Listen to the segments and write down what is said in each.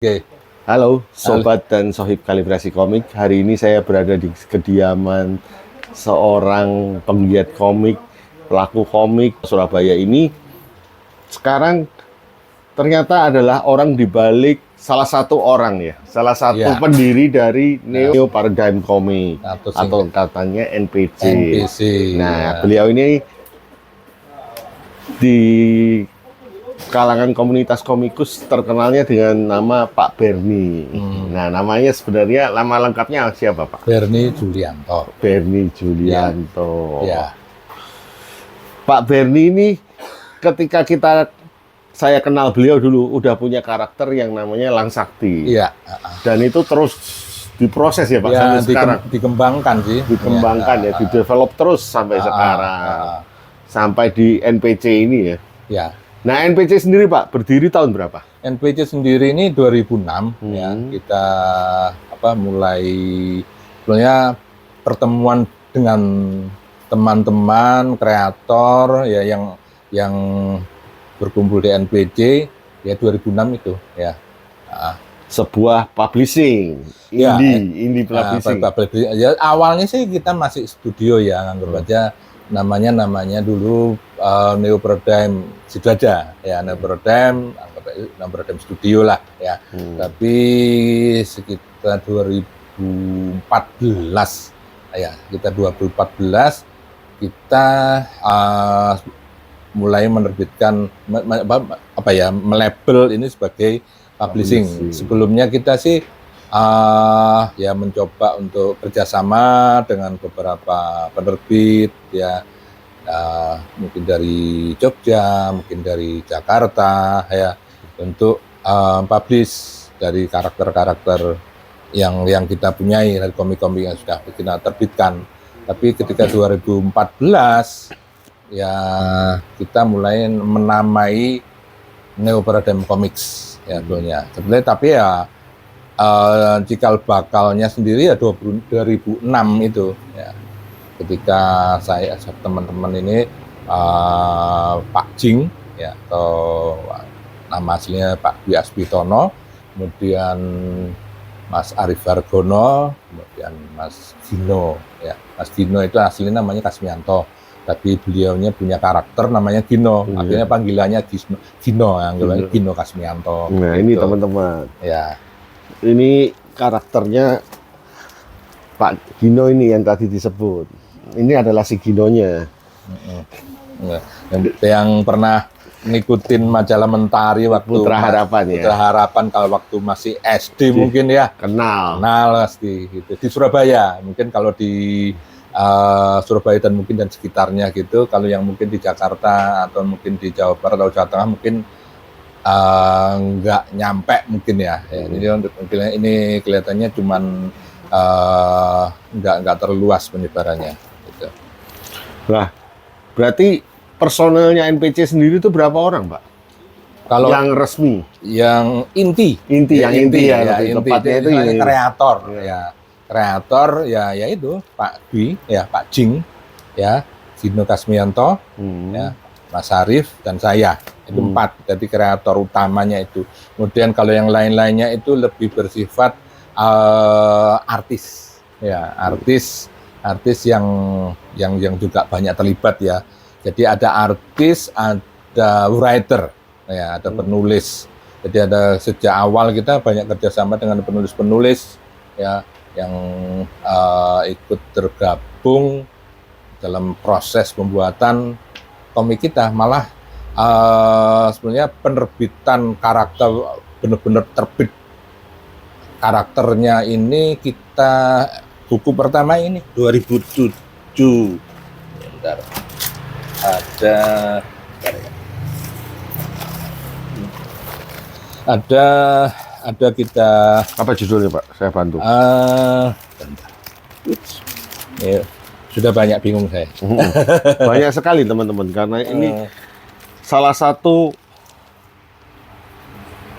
Oke. Halo Sobat dan Sohib Kalibrasi Komik. Hari ini saya berada di kediaman seorang penggiat komik, pelaku komik Surabaya ini. Sekarang ternyata adalah orang di balik salah satu orang ya, salah satu pendiri dari Neo Paradigm Comic atau katanya NPC. Nah, beliau ini di kalangan komunitas komikus terkenalnya dengan nama Pak Berni. Nah, namanya sebenarnya nama lengkapnya siapa, Pak? Berni Julianto. Berni Julianto. Ya. Pak Berni ini ketika saya kenal beliau dulu udah punya karakter yang namanya Lang Sakti. Iya. Dan itu terus diproses ya, Pak, ya, sampai sekarang. Dikembangkan sih. Dikembangkan ya, didevelop terus sampai sekarang. Sampai di NPC ini ya. Ya. Nah, NPC sendiri, Pak, berdiri tahun berapa? NPC sendiri ini 2006 ya. Kita mulai sebenarnya pertemuan dengan teman-teman kreator ya yang berkumpul di NPC ya 2006 itu ya. Sebuah publishing, indie publishing. Ya, awalnya sih kita masih studio ya, anggap aja namanya dulu Neo Paradigm Sidraja ya, Neo Paradigm Studio lah ya. Tapi sekitar 2014 ya, kita 2014 kita mulai menerbitkan melabel ini sebagai publishing. Sebelumnya kita sih ya mencoba untuk kerjasama dengan beberapa penerbit ya, mungkin dari Jogja, mungkin dari Jakarta ya, untuk publish dari karakter-karakter yang kita punyai dari komik-komik yang sudah kita terbitkan. Tapi ketika 2014 ya kita mulai menamai Neo Paradigm Comics ya dulunya. Sebenarnya tapi ya cikal bakalnya sendiri ya 2006 itu ya, ketika saya teman-teman ini Pak Jing ya, atau nama aslinya Pak Dwi Asbitono, kemudian Mas Arif Hargono, kemudian Mas Gino ya. Mas Gino itu aslinya namanya Kasmianto, tapi beliaunya punya karakter namanya Gino, akhirnya panggilannya Gino, yang Gino Kasmianto. Nah, gitu. Ini teman-teman ya, ini karakternya Pak Gino ini yang tadi disebut. Ini adalah si Ginonya. Yang pernah ngikutin majalah Mentari waktu Putra Harapan ya. Putra Harapan kalau waktu masih SD mungkin ya. Kenal pasti gitu. Di Surabaya, mungkin kalau di Surabaya dan mungkin dan sekitarnya gitu. Kalau yang mungkin di Jakarta atau mungkin di Jawa Barat atau Jawa Tengah mungkin nggak nyampe mungkin ya. Ini kelihatannya cuman nggak terluas penyebarannya gitu. Nah, berarti personelnya NPC sendiri itu berapa orang, Pak? Kalau yang resmi, yang inti ya, tepatnya itu kreator ya. Kreator ya itu Pak Dwi ya, Pak Jing ya, Gino Kasmianto ya, Mas Arif dan saya. Itu 4, jadi kreator utamanya itu. Kemudian kalau yang lain-lainnya itu lebih bersifat artis ya, artis yang juga banyak terlibat ya. Jadi ada artis, ada writer ya, ada penulis. Jadi ada sejak awal kita banyak kerjasama dengan penulis-penulis ya, yang ikut tergabung dalam proses pembuatan komik kita. Malah sebenarnya penerbitan karakter benar-benar terbit karakternya ini kita buku pertama ini 2007. Bentar. Ada kita, apa judulnya, Pak? Saya bantu. Ya, sudah banyak bingung saya. Banyak sekali teman-teman, karena ini salah satu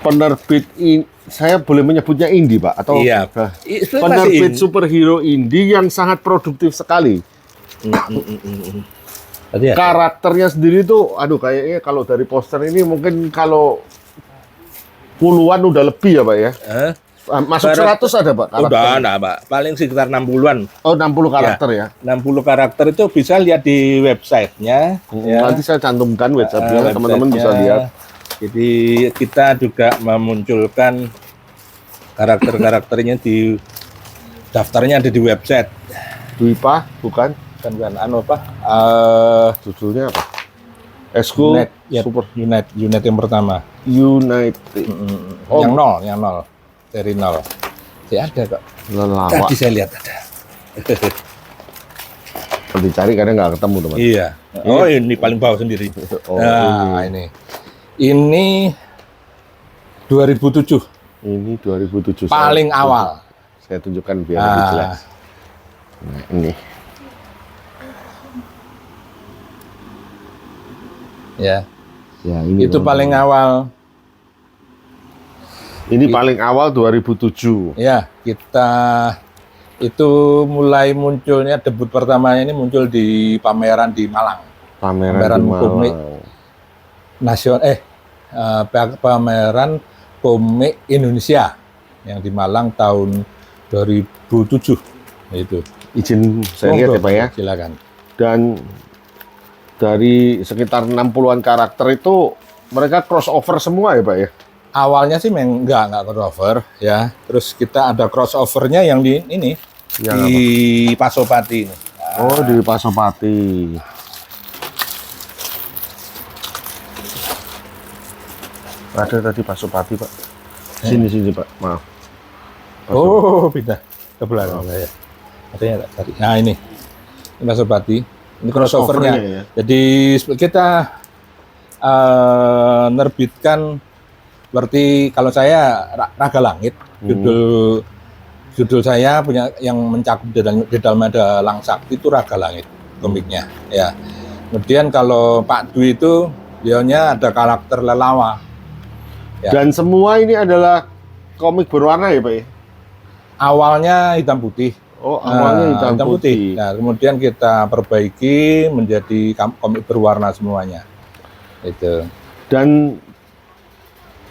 penerbit saya boleh menyebutnya indie, Pak, atau penerbit superhero indie yang sangat produktif sekali. Karakternya sendiri tuh, aduh, kayaknya kalau dari poster ini mungkin kalau puluhan udah lebih ya Pak ya? Eh, Masuk 100 ada Pak? udah karakter? enggak, Pak. Paling sekitar 60-an. Oh 60 karakter ya? 60 karakter itu bisa lihat di websitenya. Ya. Nanti saya cantumkan websitenya, teman-teman bisa Websitenya. lihat. Jadi kita juga memunculkan karakter-karakternya di daftarnya ada di website. Dwipa, bukan? Kan anu apa? Judulnya apa? Eskul Unit, ya, Super unit yang pertama. United. Oh. Yang nol, dari nol. Ya ada kok. Lelawak. Tadi saya lihat ada. Kalau dicari kadang nggak ketemu teman. Iya. Oh ini paling bawah sendiri. Oh, Nah ini 2007. ini 2007. Paling awal. Saya tunjukkan biar lebih jelas. Nah, ini. Ya. Ya, ini Itu paling awal. Ini paling awal 2007. Ya, kita itu mulai munculnya debut pertamanya ini muncul di pameran di Malang. Pameran di komik Malang. Pameran komik Indonesia yang di Malang tahun 2007. Itu. Izin saya lihat ya Pak ya. Silakan. Dan dari sekitar 60-an karakter itu mereka crossover semua ya Pak ya? Awalnya sih enggak crossover ya. Terus kita ada crossovernya yang di ini Yang di Pasopati ini. Oh, di Pasopati. Ada tadi Pasopati Pak. Sini Pak, maaf. Oh, pindah ke belakang ya. Katanya tak cari. Nah ini Pasopati. Ini crossovernya. ya. Jadi kita nerbitkan berarti kalau saya Raga Langit, judul saya punya yang mencakup di dalam ada Langsakti itu Raga Langit komiknya ya. Kemudian kalau Pak Dwi itu beliaunya ada karakter Lelawa. Ya. Dan semua ini adalah komik berwarna ya Pak ya? Awalnya hitam putih. Oh, awalnya hitam putih. Nah, kemudian kita perbaiki menjadi komik berwarna semuanya. Itu. Dan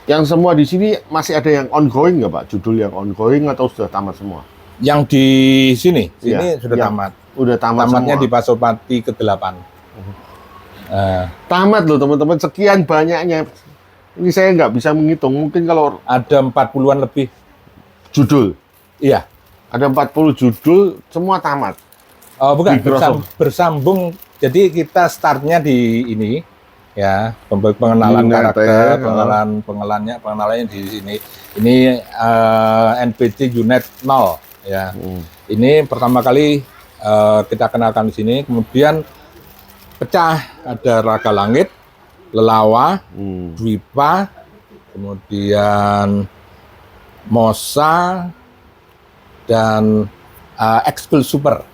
yang semua di sini masih ada yang ongoing nggak Pak? Judul yang ongoing atau sudah tamat semua? Yang di sini Iya, sudah iya. tamat. Udah tamat Tamatnya semua. di Pasopati ke-8. Tamat loh teman-teman, sekian banyaknya. Ini saya nggak bisa menghitung, mungkin kalau Ada 40-an lebih. judul. Iya. Ada 40 judul, semua tamat. Oh, bukan Di crossover. bersambung. Jadi kita startnya di ini ya, pengenalan United, karakter, pengenalannya di sini. Ini NPC Unit 0 ya. Ini pertama kali kita kenalkan di sini, kemudian pecah ada Raga Langit, Lelawa, Dwipa, kemudian Mosa dan Eskul Super.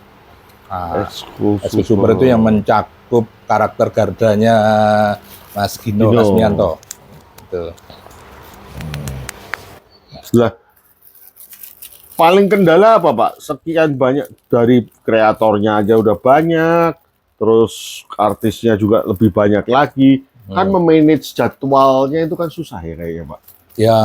Eskul Super itu yang mencakup karakter gardanya Mas Gino Kasmianto. Gitu. Lah, paling kendala apa Pak? Sekian banyak, dari kreatornya aja udah banyak, terus artisnya juga lebih banyak lagi. Kan memanage jadwalnya itu kan susah ya kayaknya Pak. Ya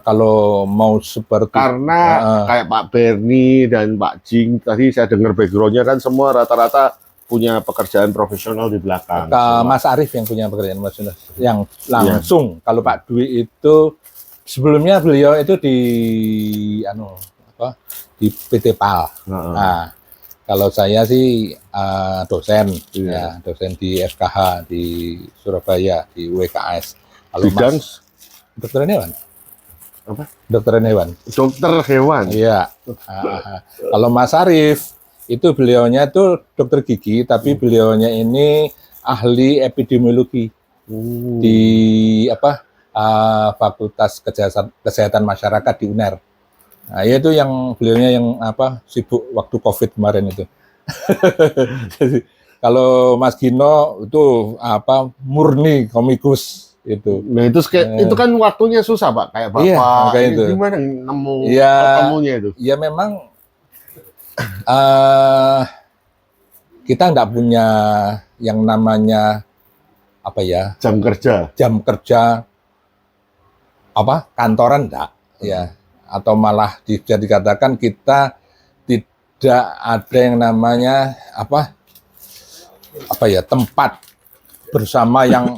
kalau mau seperti Karena kayak Pak Berni dan Pak Jing tadi saya dengar backgroundnya kan semua rata-rata punya pekerjaan profesional di belakang. Mas Arief yang punya pekerjaan profesional yang langsung. Kalau Pak Dwi itu sebelumnya beliau itu di di PT PAL. Nah, kalau saya sih dosen, ya, dosen di FKH di Surabaya di WKS. Kalau Bidang dokteran hewan. apa? Dokteran hewan. Dokter hewan. Iya. Kalau Mas Arief itu beliaunya itu dokter gigi, tapi beliaunya ini ahli epidemiologi di Fakultas Kesehatan Masyarakat di UNER. Nah, itu yang beliaunya yang sibuk waktu COVID kemarin itu. Jadi, kalau Mas Gino itu murni komikus itu. Nah itu itu kan waktunya susah Pak, kayak Bapak. Iya, kayak itu. Gimana nemu Iya. ketemunya itu? Ya memang kita nggak punya yang namanya Jam kerja. jam kerja kantoran enggak ya, atau malah bisa dikatakan kita tidak ada yang namanya tempat bersama yang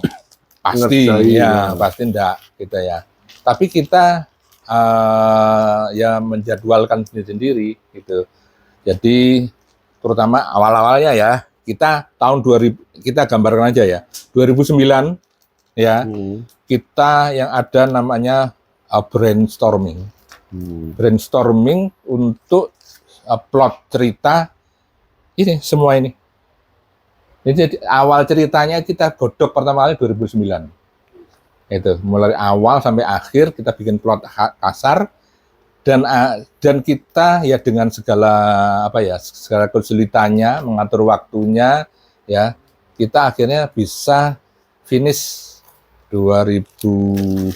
pasti Ngerjain, ya, pasti enggak kita ya. Tapi kita ya menjadwalkan sendiri-sendiri gitu. Jadi terutama awal-awalnya ya, kita tahun 2000, kita gambarkan aja ya, 2009 ya, kita yang ada namanya brainstorming. Brainstorming untuk plot cerita ini semua ini. Jadi awal ceritanya kita godok pertama kali 2009. Itu mulai awal sampai akhir kita bikin plot kasar, dan kita ya dengan segala segala kesulitannya mengatur waktunya ya, kita akhirnya bisa finish 2023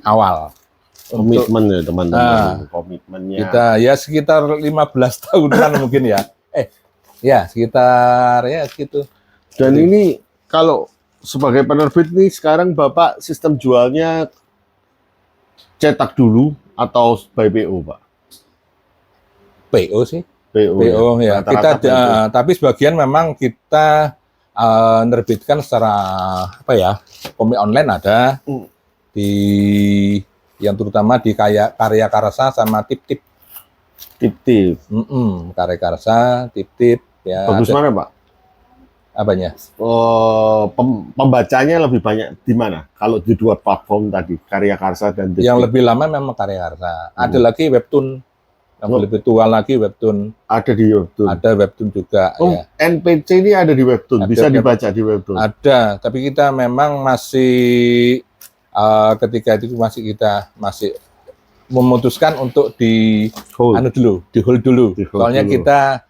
awal. Komitmen ya teman-teman, komitmennya. Kita ya sekitar 15 tahunan mungkin ya. Ya sekitar ya segitu. Dan ini kalau sebagai penerbit nih sekarang Bapak sistem jualnya cetak dulu atau by PO, Pak? PO sih. PO ya. Kita tapi sebagian memang kita nerbitkan secara komik online ada di yang terutama di Karya Karsa sama Tip-Tip. Tip-Tip. Karya Karsa, Tip-Tip ya. Bagus mana, Pak? Apanya? Pembacanya lebih banyak di mana? Kalau di dua platform tadi, Karya Karsa dan Tip-Tip. Yang lebih lama memang Karya Karsa. Ada lagi webtoon. Yang lebih tua lagi webtoon. Ada di webtoon. Ada webtoon juga. Ya. NPC ini ada di webtoon. Bisa dibaca di webtoon. Ada, tapi kita memang masih ketika itu kita masih memutuskan untuk di hold dulu. Soalnya kita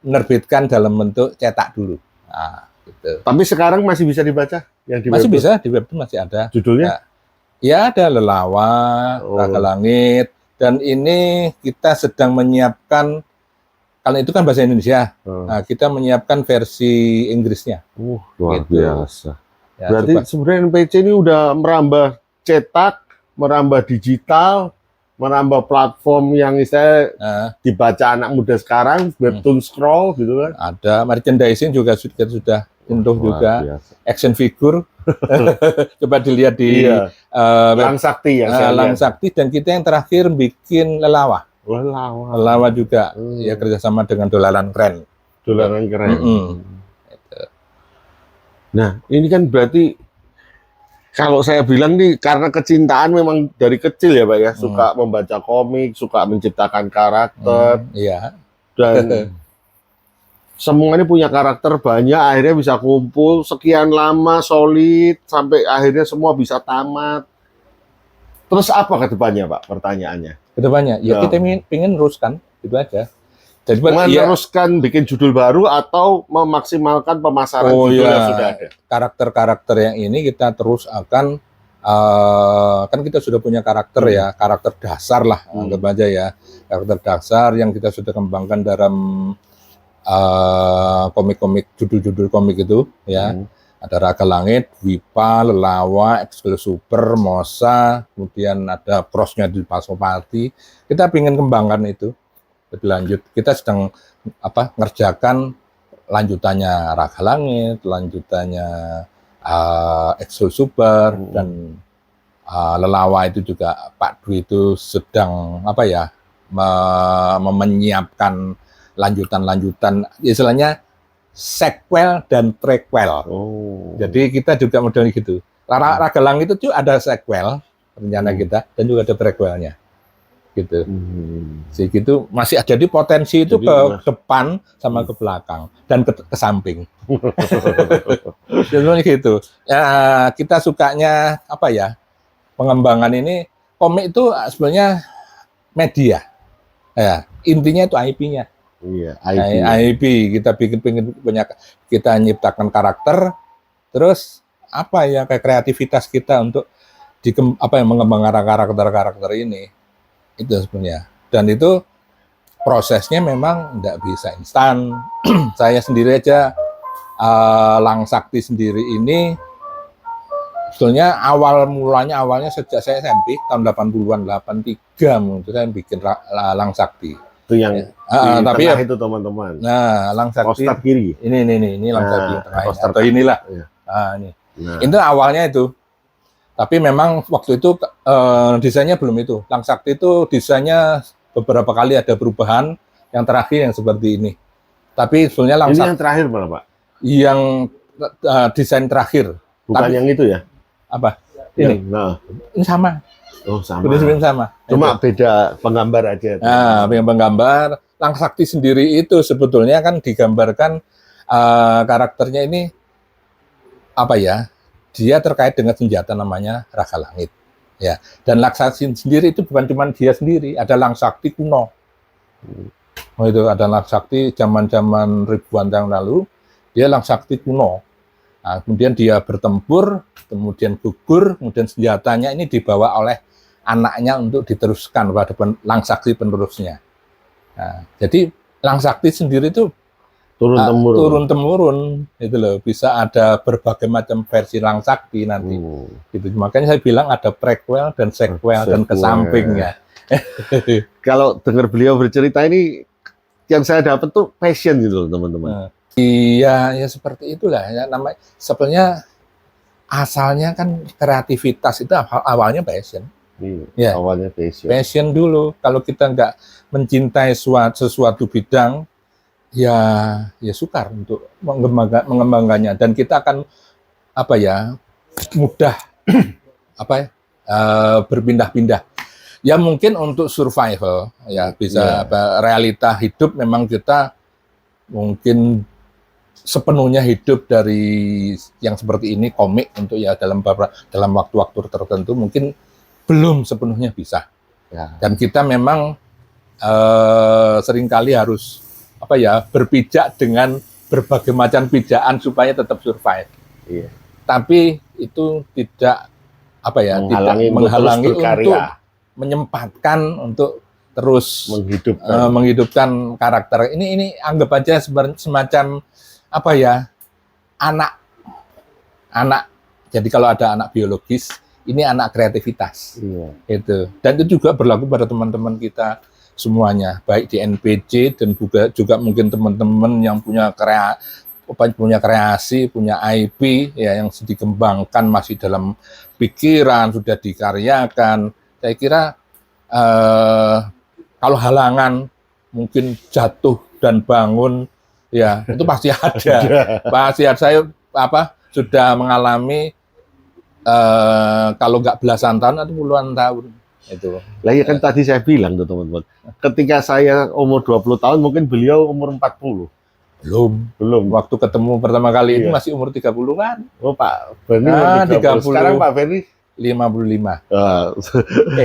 menerbitkan dalam bentuk cetak dulu. Nah, gitu. Tapi sekarang masih bisa dibaca? Masih bisa, di webtoon masih ada. Judulnya? Ya ada Lelawa, Raga Langit, dan ini kita sedang menyiapkan, karena itu kan bahasa Indonesia, nah, kita menyiapkan versi Inggrisnya. Luar biasa. Ya, berarti sebenarnya NPC ini udah merambah cetak, merambah digital, merambah platform yang dibaca anak muda sekarang, webtoon scroll gitu kan. Ada merchandising juga sudah untuk juga biasa. Action figure. Coba dilihat di Lang Sakti ya. Lang Sakti, dan kita yang terakhir bikin Lelawa juga ya, kerjasama dengan Dolanan Keren. Nah, ini kan berarti kalau saya bilang nih karena kecintaan memang dari kecil ya, Pak ya, suka membaca komik, suka menciptakan karakter. Iya. Dan semua ini punya karakter banyak, akhirnya bisa kumpul sekian lama solid sampai akhirnya semua bisa tamat. Terus apa ke depannya, Pak? Pertanyaannya. Kedepannya, ya kita ingin teruskan, itu aja. Jadi meneruskan bikin judul baru atau memaksimalkan pemasaran judul yang sudah ada. Karakter-karakter yang ini kita terus akan kan kita sudah punya karakter ya, karakter dasar lah, anggap aja ya, karakter dasar yang kita sudah kembangkan dalam komik-komik, judul-judul komik itu ya. Ada Raga Langit, Wipa, Lelawa, Ekskul Super, Mosa, kemudian ada Prosnya di Pasopati. Kita ingin kembangkan itu lebih lanjut. Kita sedang ngerjakan lanjutannya Raga Langit, lanjutannya Ekskul Super, dan Lelawa itu juga Pak Dwi itu sedang menyiapkan lanjutan-lanjutan, istilahnya sequel dan prequel. Jadi kita juga modelnya gitu. Raga Langit itu juga ada sequel rencana kita, dan juga ada prequelnya. Gitu. Jadi gitu masih ada, jadi potensi itu ke depan sama ke belakang dan ke samping. Jadi gitu. Ya, kita sukanya pengembangan ini, komik itu sebenarnya media. Ya, intinya itu IP-nya. Iya, IP. Kita kita nyiptakan karakter, terus kayak kreativitas kita untuk mengembangkan karakter ini. Itu sebenarnya. Dan itu prosesnya memang tidak bisa instan. Saya sendiri aja, Lang Sakti sendiri ini Sebetulnya awalnya sejak saya SMP tahun 80-an, 83 mungkin saya bikin Lang Sakti. Itu yang di tapi tengah ya, itu teman-teman. nah Lang Sakti Poster kiri. ini Lang Sakti yang tengah poster atau inilah. Iya. Ini. Nah, Itu awalnya itu. Tapi memang waktu itu desainnya belum itu. Lang Sakti itu desainnya beberapa kali ada perubahan. Yang terakhir yang seperti ini. Tapi sebenarnya Lang ini Sakti yang terakhir mana, Pak? yang desain terakhir. Bukan Tapi, yang itu ya? apa? Ini. Nah. Ini sama. Oh, sama. Prinsipnya sama. Cuma itu. beda penggambar aja. Nah, yang penggambar Lang Sakti sendiri itu sebetulnya kan digambarkan karakternya ini apa ya? Dia terkait dengan senjata namanya Raga Langit. Ya. Dan Lang Sakti sendiri itu bukan cuma dia sendiri, ada Lang Sakti kuno. Oh, itu ada Lang Sakti zaman-zaman ribuan tahun lalu, dia Lang Sakti kuno. Nah, kemudian dia bertempur, kemudian gugur, kemudian senjatanya ini dibawa oleh anaknya untuk diteruskan pada Lang Sakti penerusnya. Nah, jadi Lang Sakti sendiri itu turun-temurun, itu loh, bisa ada berbagai macam versi Lang Sakti nanti. Gitu. Makanya saya bilang ada prequel dan sequel dan kesampingnya. Kalau dengar beliau bercerita ini, yang saya dapat tuh passion gitu loh, teman-teman. Iya, ya seperti itulah ya namanya. Sebenarnya asalnya kan kreativitas itu awalnya passion. Ya, awalnya passion. Passion dulu. Kalau kita nggak mencintai sesuatu bidang, ya sukar untuk mengembangkannya. Dan kita akan mudah berpindah-pindah. Ya mungkin untuk survival, ya bisa realita hidup memang kita mungkin sepenuhnya hidup dari yang seperti ini komik untuk ya dalam waktu-waktu tertentu mungkin belum sepenuhnya bisa. Ya. Dan kita memang seringkali harus berpijak dengan berbagai macam pijakan supaya tetap survive. Iya. Tapi itu tidak menghalangi untuk menyempatkan untuk terus menghidupkan karakter. Ini anggap aja semacam anak. Jadi kalau ada anak biologis, ini anak kreativitas. Iya. Itu. Dan itu juga berlaku pada teman-teman kita semuanya, baik di NPC dan juga mungkin teman-teman yang punya kreasi, punya IP ya yang dikembangkan masih dalam pikiran, sudah dikaryakan. Saya kira kalau halangan mungkin jatuh dan bangun ya itu pasti ada. Pasti ada. Saya sudah mengalami kalau nggak belasan tahun atau puluhan tahun itu. Lah ya kan tadi saya bilang tuh teman-teman. Ketika saya umur 20 tahun mungkin beliau umur 40. Belum. Waktu ketemu pertama kali itu masih umur 30-an. Oh, Pak Berni 30. Sekarang Pak Berni 55.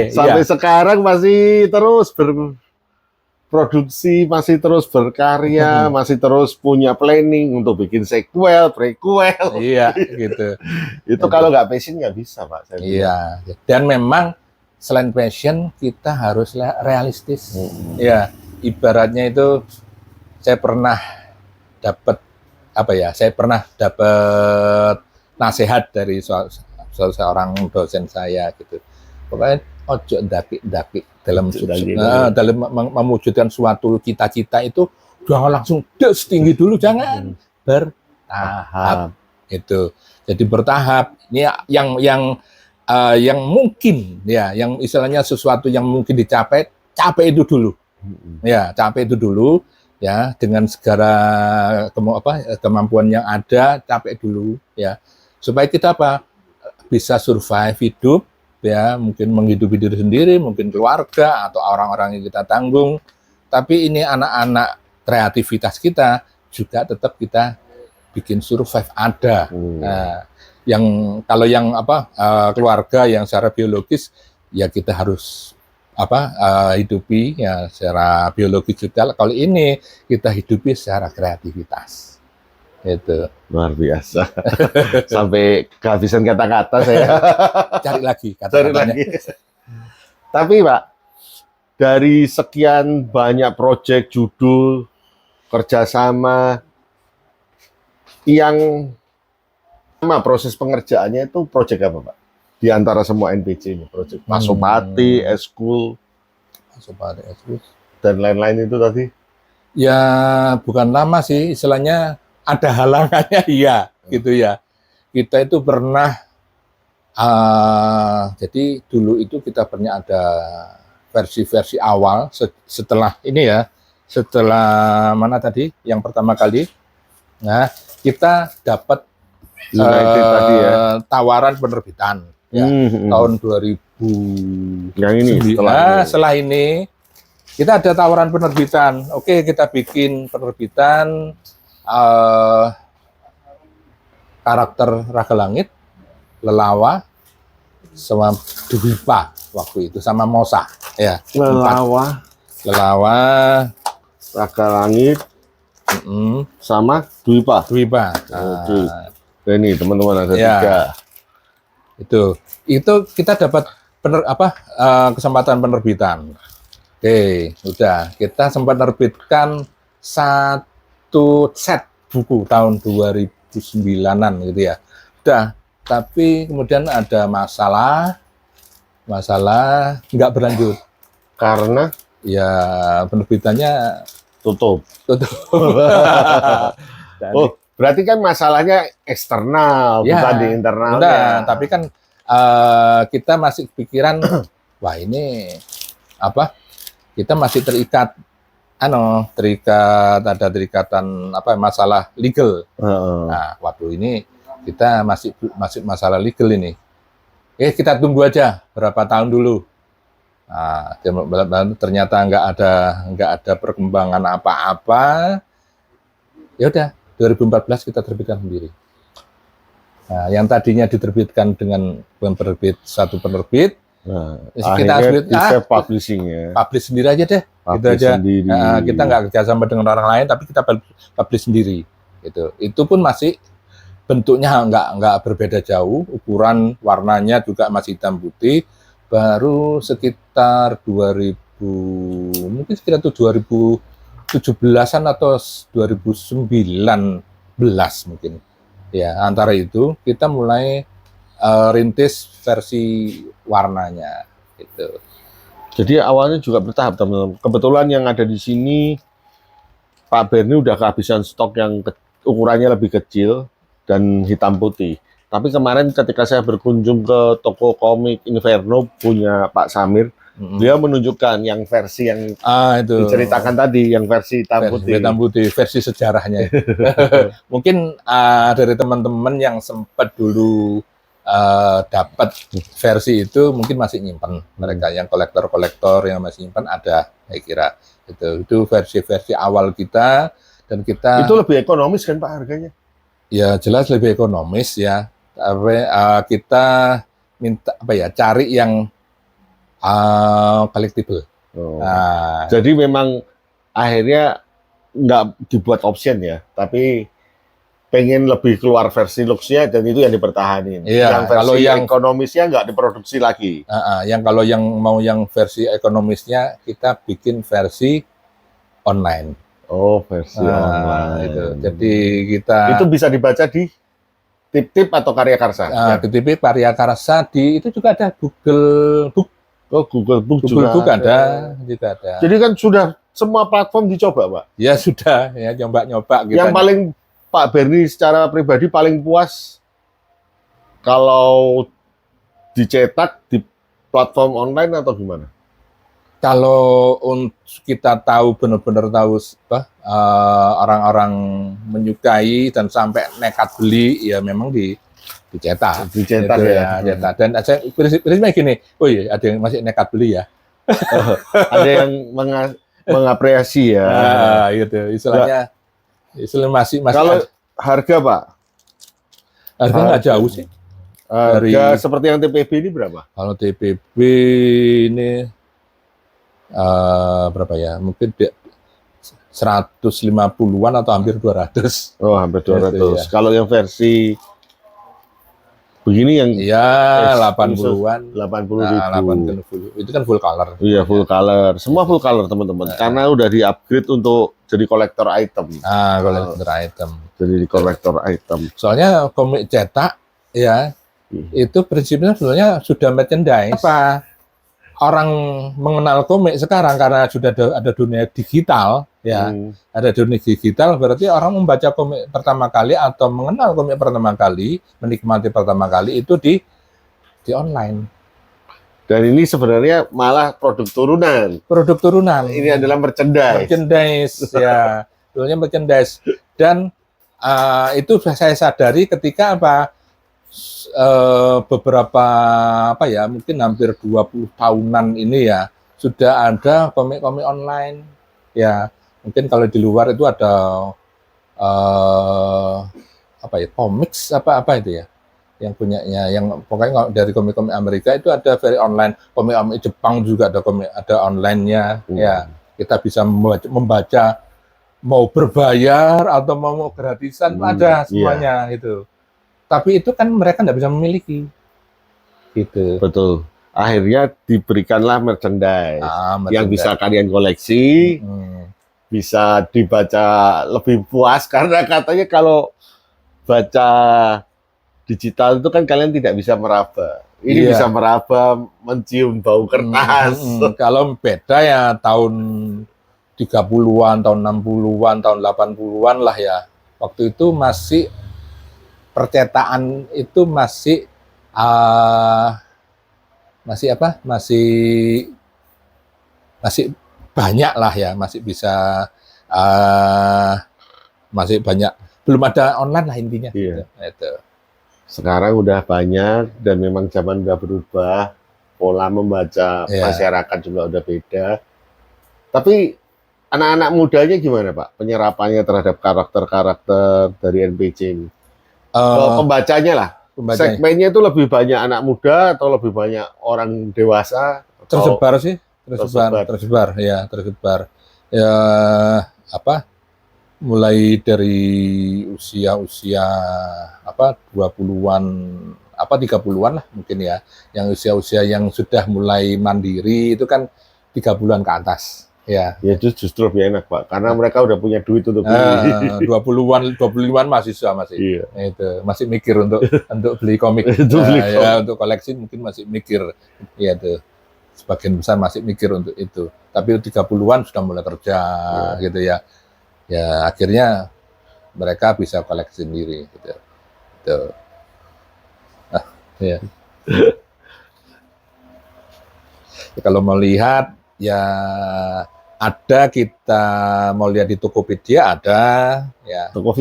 Sampai sekarang masih terus berproduksi, masih terus berkarya, masih terus punya planning untuk bikin sequel, prequel. Iya, gitu. Itu kalau nggak passion nggak bisa, Pak. Iya. Dan memang selain passion kita harus realistis. Ya, ibaratnya itu saya pernah dapat nasihat dari seorang dosen saya gitu. Pokoknya ojo ndapik-ndapik dalam mewujudkan suatu cita-cita itu jangan langsung tinggi dulu, jangan bertahap. Itu. Jadi bertahap. Ini yang mungkin ya, yang istilahnya sesuatu yang mungkin dicapai, capai itu dulu. Ya, capai itu dulu ya dengan segala kemampuan yang ada, capai dulu ya. Supaya kita bisa survive hidup ya, mungkin menghidupi diri sendiri, mungkin keluarga atau orang-orang yang kita tanggung. Tapi ini anak-anak kreativitas kita juga tetap kita bikin survive ada. Nah, kalau yang keluarga yang secara biologis ya kita harus hidupi ya secara biologis juga. Kalau ini kita hidupi secara kreativitas. Itu luar biasa. Sampai kehabisan kata-kata saya. Cari lagi kata-katanya. Tapi Pak, dari sekian banyak proyek, judul, kerjasama yang Sama proses pengerjaannya itu proyek apa, Pak? Di antara semua NPC ini, proyek Pasopati, Eskul, Pasopati, Eskul, dan lain-lain itu tadi. ya bukan lama sih, istilahnya ada halangannya, iya, gitu ya. Kita itu pernah, jadi dulu itu kita pernah ada versi-versi awal setelah ini ya, setelah mana tadi, yang pertama kali. Nah, kita dapat United tadi ya. tawaran penerbitan ya, tahun 2000. Yang ini setelah ini kita ada tawaran penerbitan. Oke, kita bikin penerbitan karakter Raga Langit, Lelawa, sama Dwipa waktu itu, sama Mosa ya. Lelawa, Raga Langit, sama Dwipa. Ini teman-teman ada ya, 3. Itu kita dapat kesempatan penerbitan. Oke, udah kita sempat menerbitkan 1 set buku tahun 2009-an gitu ya. Udah, tapi kemudian ada masalah nggak berlanjut Karena ya penerbitannya tutup. Oh, berarti kan masalahnya eksternal, ya, bukan di internal. Udah, tapi kan kita masih pikiran, wah ini kita masih terikat, ada terikatan masalah legal. Nah, waktu ini kita masih masalah legal ini. Kita tunggu aja berapa tahun dulu. Nah, ternyata nggak ada perkembangan apa-apa. Ya udah, 2014 kita terbitkan sendiri. Nah, yang tadinya diterbitkan dengan satu penerbit, kita bisa publishing ya. Publish sendiri aja deh, gitu aja. Kita nggak kerjasama dengan orang lain, tapi kita publish sendiri. Itu pun masih bentuknya nggak berbeda jauh, ukuran warnanya juga masih hitam putih. Baru sekitar 2017-an atau 2019 mungkin. Ya, antara itu kita mulai rintis versi warnanya gitu. Jadi awalnya juga bertahap, teman-teman. Kebetulan yang ada di sini Pak Berni udah kehabisan stok yang ukurannya lebih kecil dan hitam putih. Tapi kemarin ketika saya berkunjung ke toko komik Inferno punya Pak Samir, dia menunjukkan yang versi yang itu diceritakan tadi, yang versi hitam putih, versi sejarahnya. Mungkin dari teman-teman yang sempat dulu dapat versi itu mungkin masih nyimpan. Mereka yang kolektor-kolektor yang masih nyimpan ada, saya kira. Itu versi-versi awal kita, dan kita itu lebih ekonomis kan Pak harganya? Ya jelas lebih ekonomis ya. Tapi kita minta cari yang collectible. Jadi memang akhirnya nggak dibuat option ya, tapi pengen lebih keluar versi luxnya dan itu yang dipertahanin. Yang versi ekonomisnya nggak diproduksi lagi. Kalau yang mau yang versi ekonomisnya kita bikin versi online. Oh, versi online. Jadi kita itu bisa dibaca di Tip-Tip atau Karya Karsa? Tip-Tip, Karya Karsa, itu juga ada Google Book. Oh, Google Book juga ada. Jadi kan sudah semua platform dicoba, Pak? Ya sudah, ya nyoba-nyoba. Yang paling Pak Berni secara pribadi paling puas kalau dicetak di platform online atau gimana? Kalau kita tahu benar-benar tahu orang-orang menyukai dan sampai nekat beli, ya memang dicetak ya. Dan saya prinsipnya gini, ada yang masih nekat beli ya. Ada yang mengapresiasi ya. Gitu. Istilahnya masih. Kalau harga Pak? Harga nggak jauh sih. Harga seperti yang TPB ini berapa? Kalau TPB ini berapa ya? Mungkin 150-an atau hampir 200. Oh, hampir 200. Ya. Kalau yang versi Begini yang Iya, eksklusif 80-an. 80.000. 80 itu kan full color. Iya, full color. Semua full color, teman-teman. Karena udah di-upgrade untuk jadi kolektor item. Collector item. Jadi di kolektor item. Soalnya komik cetak ya itu prinsipnya sebenarnya sudah merchandise. Apa orang mengenal komik sekarang karena sudah ada dunia digital ya. Ada dunia digital berarti orang membaca komik pertama kali atau mengenal komik pertama kali, menikmati pertama kali itu di online. Dan ini sebenarnya malah produk turunan. Produk turunan. Ini adalah merchandise. Merchandise ya, sebenarnya merchandise. Dan itu saya sadari ketika beberapa mungkin hampir 20 tahunan ini ya sudah ada komik-komik online ya. Mungkin kalau di luar itu ada komiks apa itu ya yang punyanya, yang pokoknya dari komik-komik Amerika itu ada very online, komik Jepang juga ada online-nya ya. Kita bisa membaca mau berbayar atau mau gratisan ada semuanya itu. Tapi itu kan mereka nggak bisa memiliki gitu. Betul. Akhirnya diberikanlah merchandise yang bisa kalian koleksi, bisa dibaca lebih puas karena katanya kalau baca digital itu kan kalian tidak bisa meraba. Ini bisa meraba, mencium bau kertas. Kalau beda ya tahun 30-an, tahun 60-an, tahun 80-an lah ya. Waktu itu masih percetakan itu masih banyak lah ya, masih bisa masih banyak, belum ada online lah intinya. Iya. Itu. Sekarang udah banyak dan memang zaman udah berubah, pola membaca masyarakat juga udah beda. Tapi anak-anak mudanya gimana Pak? Penyerapannya terhadap karakter-karakter dari NPC ini? Pembacanya lah. Segmennya itu lebih banyak anak muda atau lebih banyak orang dewasa? Tersebar sih, tersebar. Ya, mulai dari usia 20-an 30-an lah mungkin ya. Yang usia-usia yang sudah mulai mandiri itu kan 30-an ke atas. Ya justru lebih enak Pak, karena mereka udah punya duit untuk beli. 20-an, 25-an mahasiswa masih. Itu masih mikir untuk beli komik. Untuk koleksi mungkin masih mikir. Ya itu. Sebagian besar masih mikir untuk itu. Tapi 30-an sudah mulai kerja gitu ya. Ya akhirnya mereka bisa koleksi sendiri gitu. Ya. Kalau mau lihat ya ada, kita mau lihat di Tokopedia ada ya. Toko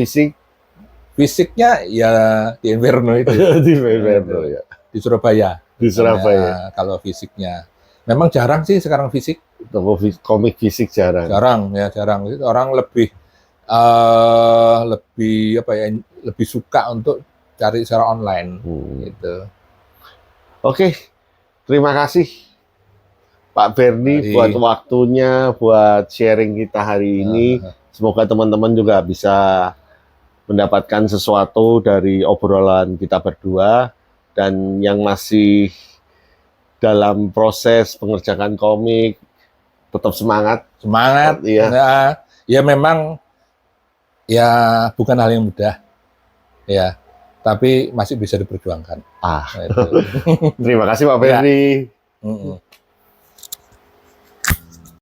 Fisiknya ya di Inferno itu. Di Inferno ya. Di Surabaya. Di Surabaya. Kalau fisiknya. Memang jarang sih sekarang fisik. Toko komik fisik jarang. Jarang. Orang lebih lebih suka untuk cari secara online gitu. Oke. Terima kasih Pak Berni buat waktunya, buat sharing kita hari ini. Semoga teman-teman juga bisa mendapatkan sesuatu dari obrolan kita berdua. Dan yang masih dalam proses pengerjaan komik, tetap semangat. Iya. Ya memang ya bukan hal yang mudah. Ya, tapi masih bisa diperjuangkan. Terima kasih Pak Berni.